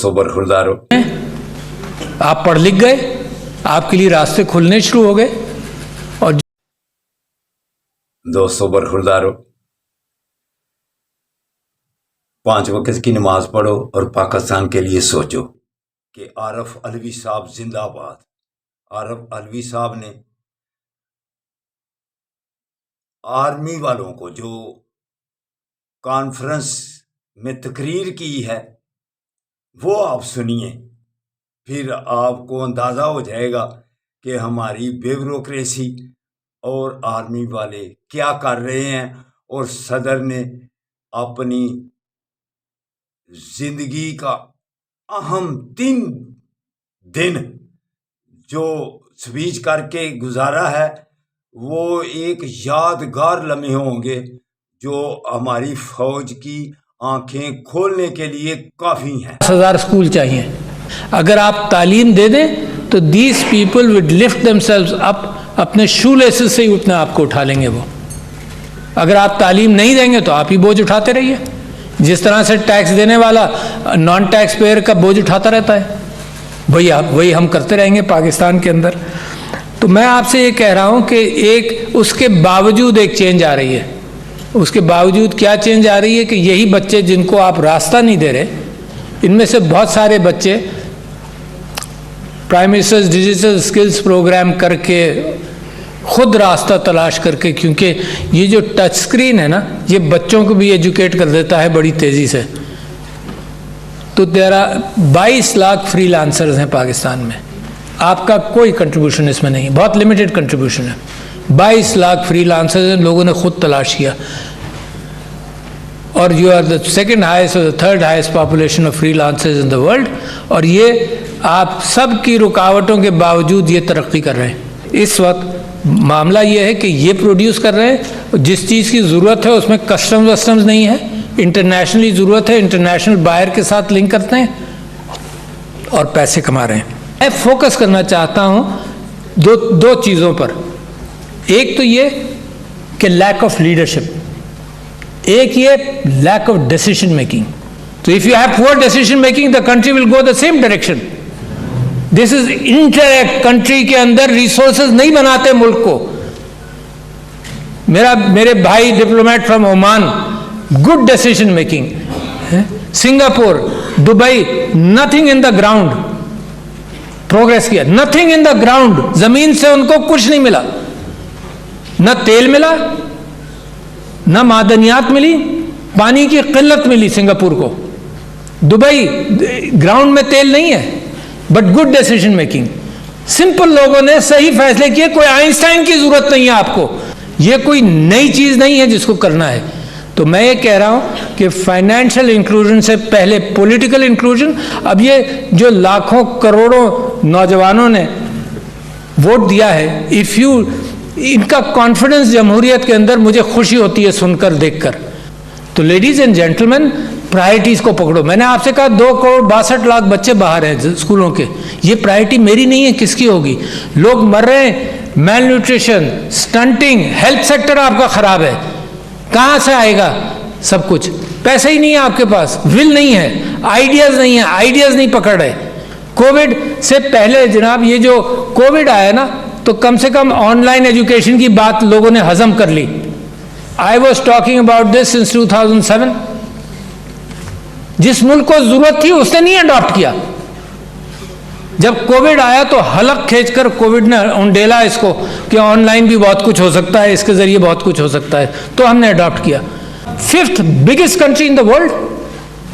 दोस्तों बरखुरदारो, आप पढ़ लिख गए, आपके लिए रास्ते खुलने शुरू हो गए। और दोस्तों बरखुरदारो, 5 वक्त की नमाज पढ़ो और पाकिस्तान के लिए सोचो कि आरफ अलवी साहब जिंदाबाद। आरफ अलवी साहब ने आर्मी वालों को जो कॉन्फ्रेंस में तकरीर की है वो आप सुनिए, फिर आपको अंदाज़ा हो जाएगा कि हमारी ब्यूरोक्रेसी और आर्मी वाले क्या कर रहे हैं। और सदर ने अपनी जिंदगी का अहम 3 दिन जो स्पीच करके गुजारा है वो एक यादगार लम्हे होंगे जो हमारी फौज की आंखें खोलने के लिए काफ़ी हैं। 10,000 स्कूल चाहिए। अगर आप तालीम दे दें तो these people with lift themselves up, अपने शू लेसेस से ही अपने आप को उठा लेंगे वो। अगर आप तालीम नहीं देंगे तो आप ही बोझ उठाते रहिए, जिस तरह से टैक्स देने वाला नॉन टैक्स पेयर का बोझ उठाता रहता है, वही हम करते रहेंगे पाकिस्तान के अंदर। तो मैं आपसे ये कह रहा हूँ कि एक उसके बावजूद एक चेंज आ रही है। उसके बावजूद क्या चेंज आ रही है कि यही बच्चे जिनको आप रास्ता नहीं दे रहे, इनमें से बहुत सारे बच्चे prime ministers digital skills program करके खुद रास्ता तलाश करके, क्योंकि ये जो टच स्क्रीन है ना ये बच्चों को भी एजुकेट कर देता है बड़ी तेज़ी से। तो 22 लाख फ्रीलांसर्स हैं पाकिस्तान में, आपका कोई कंट्रीब्यूशन इसमें नहीं है, बहुत लिमिटेड कंट्रीब्यूशन है। 22 लाख फ्रीलांसर्स हैं, लोगों ने खुद तलाश किया। और you are the second highest और the third highest population of freelancers in the world. और ये आप सब की रुकावटों के बावजूद ये तरक्की कर रहे हैं। इस वक्त मामला ये है कि ये प्रोड्यूस कर रहे हैं, जिस चीज़ की ज़रूरत है उसमें कस्टम्स नहीं है, इंटरनेशनली ज़रूरत है, इंटरनेशनल बायर के साथ लिंक करते हैं और पैसे कमा रहे हैं। मैं फोकस करना चाहता हूँ दो चीज़ों पर। एक तो ये कि लैक ऑफ लीडरशिप, एक ये लैक ऑफ डिसीजन मेकिंग। तो if you have poor decision making the country will go the same direction. This is interact, country के अंदर रिसोर्सेज नहीं बनाते मुल्क को। मेरे भाई diplomat from Oman, good decision making. Singapore, Dubai, nothing in the ground, progress किया, nothing in the ground, जमीन से उनको कुछ नहीं मिला, न तेल मिला, न मादनियात मिली, पानी की किल्लत मिली सिंगापुर को। दुबई ग्राउंड में तेल नहीं है, but good decision making, simple लोगों ने सही फैसले किए। कोई आइंस्टाइन की जरूरत नहीं है आपको, ये कोई नई चीज नहीं है जिसको करना है। तो मैं ये कह रहा हूं कि फाइनेंशियल इंक्लूजन से पहले पॉलिटिकल इंक्लूजन। अब ये जो लाखों करोड़ों नौजवानों ने वोट दिया है, इफ यू इनका कॉन्फिडेंस जमहूरियत के अंदर मुझे खुशी होती है सुनकर देखकर। तो लेडीज एंड जेंटलमैन, प्रायोरिटीज को पकड़ो। मैंने आपसे कहा 2,62,00,000 बच्चे बाहर हैं स्कूलों के, ये प्रायोरिटी मेरी नहीं है, किसकी होगी? लोग मर रहे हैं, mail nutrition, stunting, health sector आपका खराब है, कहाँ से आएगा सब कुछ? पैसे ही नहीं है आपके पास, विल नहीं है, आइडियाज नहीं है, आइडियाज नहीं पकड़ रहे। कोविड से पहले जनाब ये जो कोविड आया ना, तो कम से कम ऑनलाइन एजुकेशन की बात लोगों ने हजम कर ली। I was talking about this since 2007। जिस मुल्क को जरूरत थी उसने नहीं अडॉप्ट किया। जब कोविड आया तो हलक खींचकर कोविड ने उंडेला इसको कि ऑनलाइन भी बहुत कुछ हो सकता है, इसके जरिए बहुत कुछ हो सकता है, तो हमने अडॉप्ट किया। 5th biggest country in the world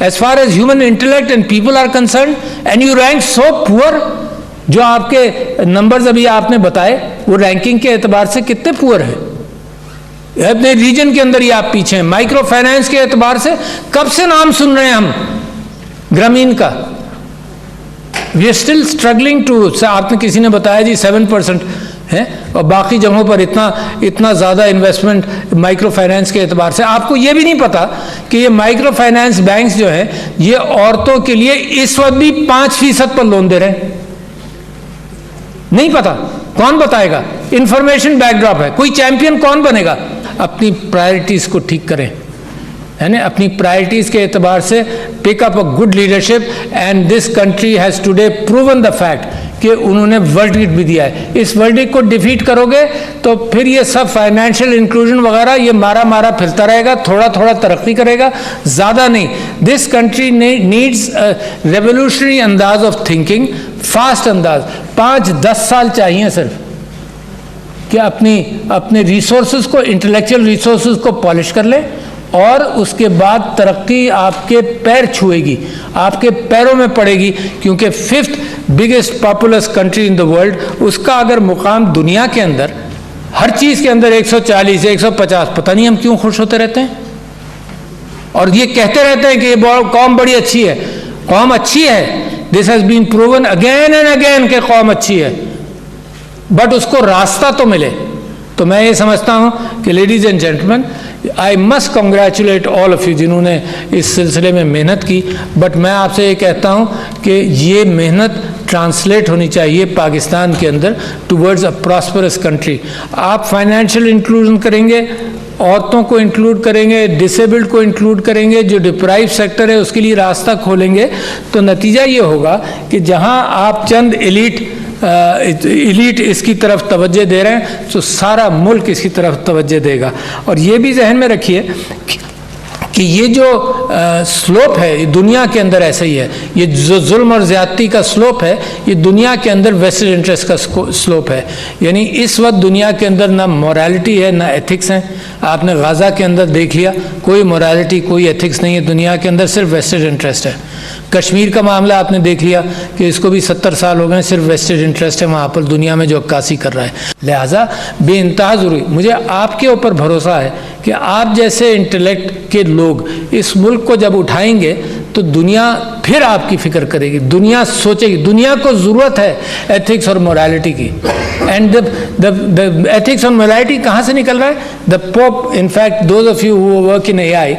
as far as human intellect and people are concern, and you rank so poor. जो आपके नंबर्स अभी आपने बताए वो रैंकिंग के एतबार से कितने पुअर है। अपने रीजन के अंदर ही आप पीछे हैं। माइक्रो फाइनेंस के एतबार से कब से नाम सुन रहे हैं हम ग्रामीण का, we are still struggling to. आपने किसी ने बताया जी 7% है, और बाकी जगहों पर इतना ज़्यादा इन्वेस्टमेंट माइक्रो फाइनेंस के एतबार से। आपको ये भी नहीं पता कि ये माइक्रो फाइनेंस बैंक्स जो है ये औरतों के लिए इस वक्त भी 5% पर लोन दे रहे हैं। नहीं पता, कौन बताएगा? इंफॉर्मेशन बैकड्रॉप है, कोई चैंपियन कौन बनेगा? अपनी प्रायोरिटीज को ठीक करें। ہے نا, اپنی پرائرٹیز کے اعتبار سے pick up a good leadership, and this country has today proven the fact کہ انہوں نے ورڈکٹ بھی دیا ہے. اس ورڈکٹ کو ڈیفیٹ کرو گے تو پھر یہ سب فائنینشیل انکلوژن وغیرہ یہ مارا پھرتا رہے گا, تھوڑا تھوڑا ترقی کرے گا, زیادہ نہیں. دس کنٹری نیڈز ریولیوشنری انداز آف تھنکنگ, فاسٹ انداز. 5-10 سال چاہیے صرف کہ اپنے ریسورسز کو, انٹلیکچوئل ریسورسز کو پالش کر لیں, اور اس کے بعد ترقی آپ کے پیر چھوئے گی, آپ کے پیروں میں پڑے گی, کیونکہ 5th biggest populous country in the world, اس کا اگر مقام دنیا کے اندر ہر چیز کے اندر 140 150, پتہ نہیں ہم کیوں خوش ہوتے رہتے ہیں, اور یہ کہتے رہتے ہیں کہ یہ قوم بڑی اچھی ہے. قوم اچھی ہے, this has been proven again and again کہ قوم اچھی ہے, بٹ اس کو راستہ تو ملے. تو میں یہ سمجھتا ہوں کہ ladies and gentleman, I must congratulate all of you جنہوں نے اس سلسلے میں محنت کی, بٹ میں آپ سے یہ کہتا ہوں کہ یہ محنت ٹرانسلیٹ ہونی چاہیے پاکستان کے اندر ٹورڈز اے پراسپرس کنٹری. آپ فائنینشیل انکلوژن کریں گے, عورتوں کو انکلوڈ کریں گے, ڈسیبلڈ کو انکلوڈ کریں گے, جو ڈپرائیو سیکٹر ہے اس کے لیے راستہ کھولیں گے, تو نتیجہ یہ ہوگا کہ جہاں آپ چند ایلیٹ اس کی طرف توجہ دے رہے ہیں تو سارا ملک اس کی طرف توجہ دے گا. اور یہ بھی ذہن میں رکھیے کہ یہ جو سلوپ ہے یہ دنیا کے اندر ایسا ہی ہے, یہ جو ظلم اور زیادتی کا سلوپ ہے یہ دنیا کے اندر ویسٹڈ انٹرسٹ کا سلوپ ہے. یعنی اس وقت دنیا کے اندر نہ مورالٹی ہے نہ ایتھکس ہیں. آپ نے غزہ کے اندر دیکھ لیا, کوئی مورالٹی کوئی ایتھکس نہیں ہے دنیا کے اندر, صرف ویسٹڈ انٹرسٹ ہے. کشمیر کا معاملہ آپ نے دیکھ لیا کہ اس کو بھی 70 سال ہو گئے, صرف ویسٹڈ انٹرسٹ ہے وہاں پر دنیا میں جو عکاسی کر رہا ہے. لہٰذا بے انتہا ضروری, مجھے آپ کے اوپر بھروسہ ہے کہ آپ جیسے انٹلیکٹ کے لوگ اس ملک کو جب اٹھائیں گے تو دنیا پھر آپ کی فکر کرے گی, دنیا سوچے گی. دنیا کو ضرورت ہے ایتھکس اور مورالٹی کی, اینڈ the ethics اور morality کہاں سے نکل رہا ہے؟ The pope, in fact those of you who work in AI,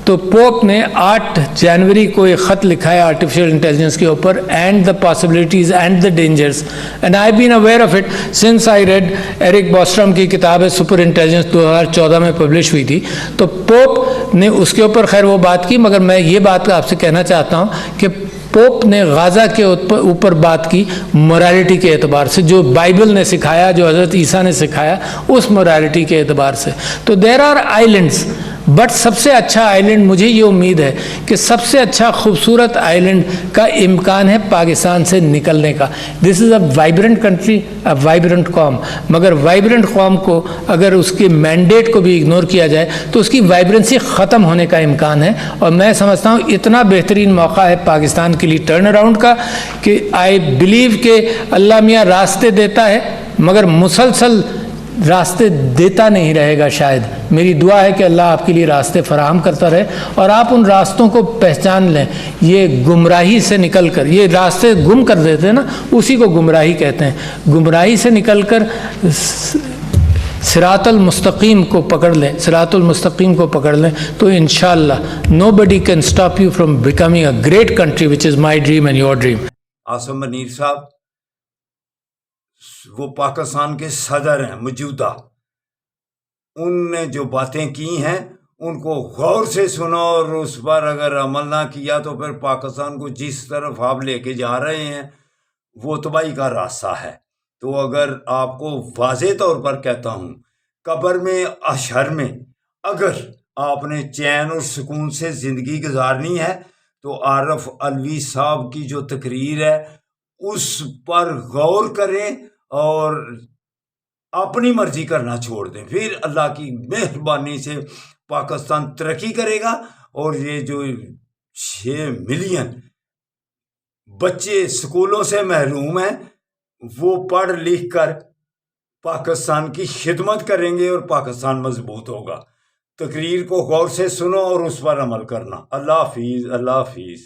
تو پوپ نے 8 جنوری کو ایک خط لکھا ہے آرٹیفیشیل انٹیلیجنس کے اوپر, and the possibilities and the dangerous, and I been aware of it since I read Eric Bostrom کی کتاب ہے سپر انٹیلیجنس, 2014 میں پبلش ہوئی تھی. تو پوپ نے اس کے اوپر خیر وہ بات کی, مگر میں یہ بات آپ سے کہنا چاہتا ہوں کہ پوپ نے غزہ کے اوپر بات کی مورالٹی کے اعتبار سے, جو بائبل نے سکھایا, جو حضرت عیسیٰ نے سکھایا, اس مورالٹی کے اعتبار سے. تو دیر آر آئیلینڈس, بٹ سب سے اچھا آئیلینڈ, مجھے یہ امید ہے کہ سب سے اچھا خوبصورت آئیلینڈ کا امکان ہے پاکستان سے نکلنے کا. دس از اے وائبرنٹ کنٹری, اے وائبرنٹ قوم, مگر وائبرنٹ قوم کو اگر اس کے مینڈیٹ کو بھی اگنور کیا جائے تو اس کی وائبرنسی ختم ہونے کا امکان ہے. اور میں سمجھتا ہوں اتنا بہترین موقع ہے پاکستان کے لیے ٹرن اراؤنڈ کا کہ آئی بلیو کہ اللہ میاں راستے دیتا ہے مگر مسلسل راستے دیتا نہیں رہے گا شاید. میری دعا ہے کہ اللہ آپ کے لیے راستے فراہم کرتا رہے اور آپ ان راستوں کو پہچان لیں. یہ گمراہی سے نکل کر, یہ راستے گم کر دیتے ہیں نا, اسی کو گمراہی کہتے ہیں. گمراہی سے نکل کر صراط المستقیم کو پکڑ لیں, صراط المستقیم کو پکڑ لیں, تو انشاءاللہ nobody can stop you from becoming a great country, which is my dream and your dream. Asim Munir صاحب وہ پاکستان کے صدر ہیں موجودہ, ان نے جو باتیں کی ہیں ان کو غور سے سنو, اور اس پر اگر عمل نہ کیا تو پھر پاکستان کو جس طرف آپ لے کے جا رہے ہیں وہ تباہی کا راستہ ہے. تو اگر آپ کو واضح طور پر کہتا ہوں, قبر میں اشہر میں اگر آپ نے چین اور سکون سے زندگی گزارنی ہے تو عارف علوی صاحب کی جو تقریر ہے اس پر غور کریں اور اپنی مرضی کرنا چھوڑ دیں, پھر اللہ کی مہربانی سے پاکستان ترقی کرے گا. اور یہ جو 6 ملین بچے سکولوں سے محروم ہیں وہ پڑھ لکھ کر پاکستان کی خدمت کریں گے اور پاکستان مضبوط ہوگا. تقریر کو غور سے سنو اور اس پر عمل کرنا. اللہ حافظ, اللہ حافظ.